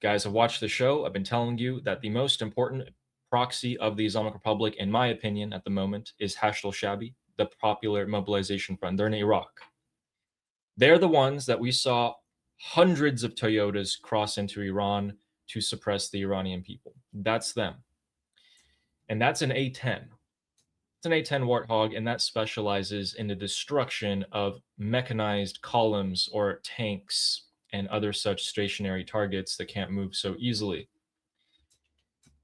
guys have watched the show, I've been telling you that the most important proxy of the Islamic Republic, in my opinion, at the moment, is al-Shaabi, the Popular Mobilization Front. They're in Iraq. They're the ones that we saw hundreds of Toyotas cross into Iran to suppress the Iranian people. That's them. And that's an A-10. It's an A-10 Warthog, and that specializes in the destruction of mechanized columns or tanks and other such stationary targets that can't move so easily.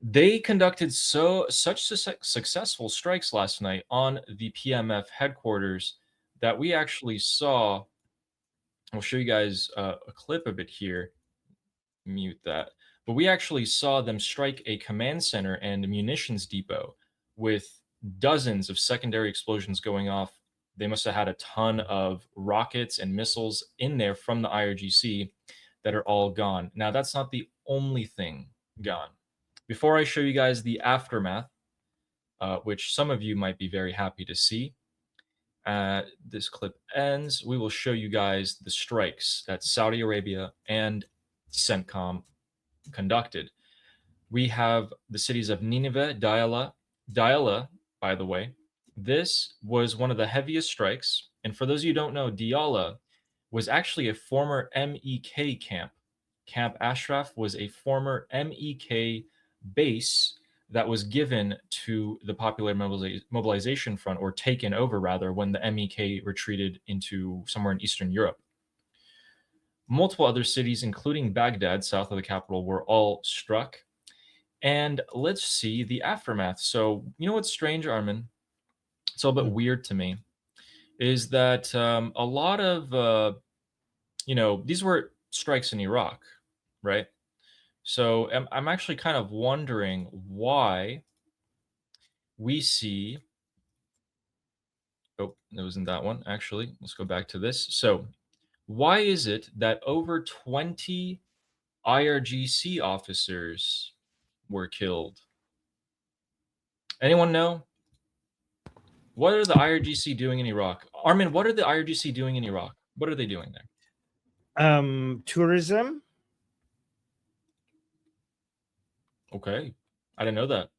They conducted such successful strikes last night on the PMF headquarters that we actually saw. I'll show you guys a clip of it here. Mute that. But we actually saw them strike a command center and a munitions depot with dozens of secondary explosions going off. They must have had a ton of rockets and missiles in there from the IRGC that are all gone. Now, that's not the only thing gone. Before I show you guys the aftermath, which some of you might be very happy to see, this clip ends, we will show you guys the strikes that Saudi Arabia and CENTCOM conducted. We have the cities of Nineveh, Diyala, by the way. This was one of the heaviest strikes. And for those of you who don't know, Diyala was actually a former MEK camp. Camp Ashraf was a former MEK base that was given to the Popular Mobilization Front, or taken over rather, when the MEK retreated into somewhere in Eastern Europe. Multiple other cities, including Baghdad, south of the capital, were all struck. And let's see the aftermath. So, you know what's strange, Armin? It's a little bit weird to me, is that a lot of, these were strikes in Iraq, right? So I'm actually kind of wondering why we see, oh, it wasn't that one, actually. Let's go back to this. So why is it that over 20 IRGC officers were killed? Anyone know? What are the IRGC doing in Iraq? Armin, what are the IRGC doing in Iraq? What are they doing there? Tourism. Okay. I didn't know that.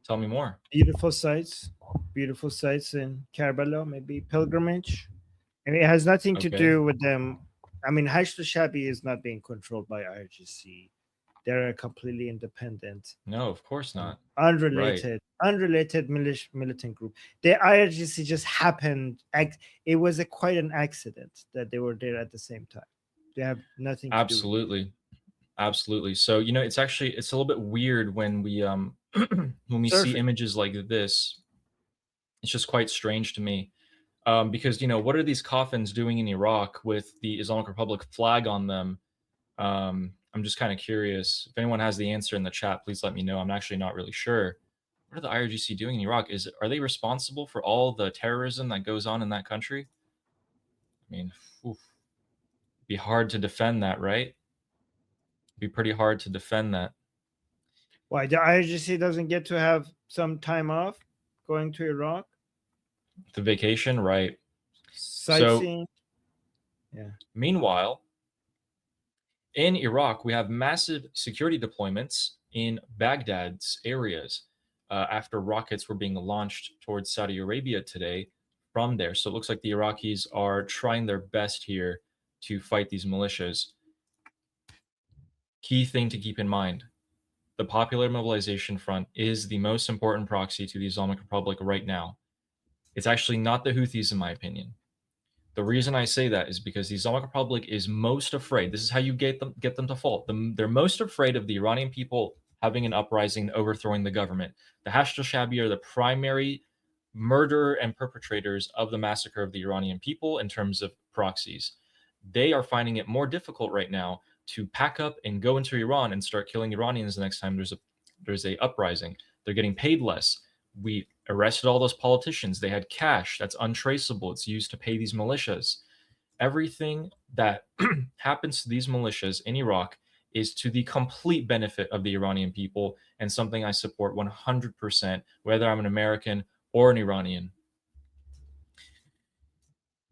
Tell me more. Beautiful sites in Karbala, maybe pilgrimage. And it has nothing to do with them. I mean, al-Shaabi is not being controlled by IRGC. They're a completely independent. No, of course not. Unrelated militant group. The IRGC just happened. It was quite an accident that they were there at the same time. They have nothing to do. Absolutely. So, it's a little bit weird when we when we see images like this. It's just quite strange to me. Because, what are these coffins doing in Iraq with the Islamic Republic flag on them? I'm just kind of curious. If anyone has the answer in the chat, please let me know. I'm actually not really sure. What are the IRGC doing in Iraq? Are they responsible for all the terrorism that goes on in that country? I mean, it'd be hard to defend that, right? It'd be pretty hard to defend that. Why, the IRGC doesn't get to have some time off going to Iraq? The vacation, right? Sightseeing. Yeah. Meanwhile, in Iraq, we have massive security deployments in Baghdad's areas after rockets were being launched towards Saudi Arabia today from there. So it looks like the Iraqis are trying their best here to fight these militias. Key thing to keep in mind, the Popular Mobilization Front is the most important proxy to the Islamic Republic right now. It's actually not the Houthis, in my opinion. The reason I say that is because the Islamic Republic is most afraid. This is how you get them to fall. They're most afraid of the Iranian people having an uprising, overthrowing the government. The al-Shaabi are the primary murderer and perpetrators of the massacre of the Iranian people in terms of proxies. They are finding it more difficult right now to pack up and go into Iran and start killing Iranians the next time there's a uprising. They're getting paid less. We arrested all those politicians. They had cash that's untraceable. It's used to pay these militias. Everything that happens to these militias in Iraq is to the complete benefit of the Iranian people, and something I support 100%, whether I'm an American or an Iranian.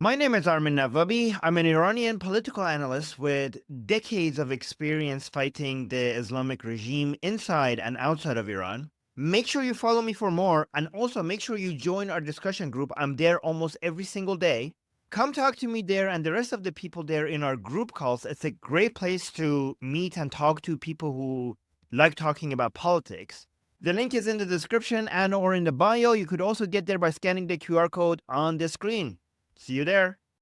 My name is Armin Navabi. I'm an Iranian political analyst with decades of experience fighting the Islamic regime inside and outside of Iran. Make sure you follow me for more, and also make sure you join our discussion group. I'm there almost every single day. Come talk to me there and the rest of the people there in our group calls. It's a great place to meet and talk to people who like talking about politics. The link is in the description and or in the bio. You could also get there by scanning the QR code on the screen. See you there.